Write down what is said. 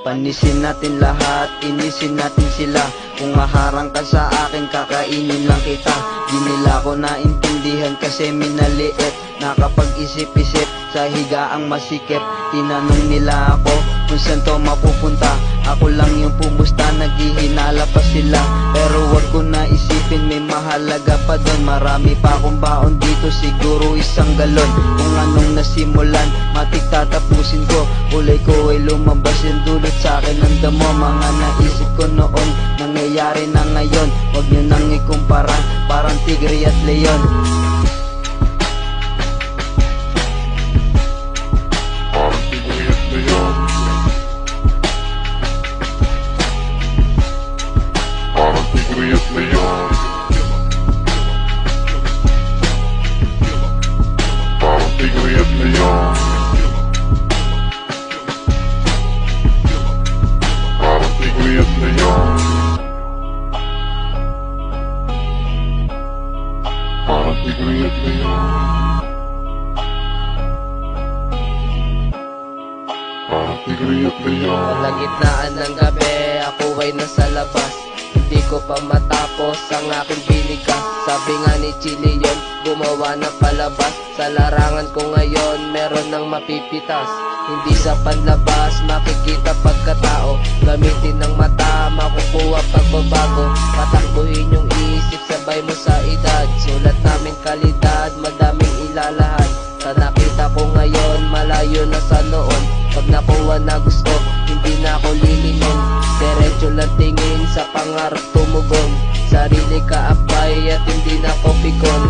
Panisin natin lahat, inisin natin sila. Kung maharang ka sa akin, kakainin lang kita. Di nila ko naintindihan kasi minaliit. Nakapag-isip-isip sa higaang masikip. Tinanong nila ako kung saan to mapupunta. Ako lang yung pumusta, naghihinala pa sila. Pero wag ko na isipin, may mahalaga pa doon. Marami pa akong baon dito, siguro 1 galon. Kung anong nasimulan, matik tatapusin ko. Ulay ko ay lumabas, yung dulot sa akin ng damo. Mga naisip ko noon, nangyayari na ngayon. Wag nyo nang ikumpara, parang tigre at leon. Kalagitnaan ng gabi, ako ay nasa labas. Hindi ko pa matapos ang aking binigas. Sabi nga ni Chili yun, gumawa ng palabas. Sa larangan ko ngayon, meron ng mapipitas. Hindi sa panlabas, makikita pagkatao. Gamitin ng mata, makukuha pagbabago. Patakbuhin yung isip, sabay mo sa edad. Sulat namin kalidad, madaming ilalahad. Sa nakita ko ngayon, malayo na sa noon. Pag nakuha na gusto, hindi na ako lilingon. Diretso lang tingin, sa pangarap tumugon. Sarili kaapay at hindi na ko pikon.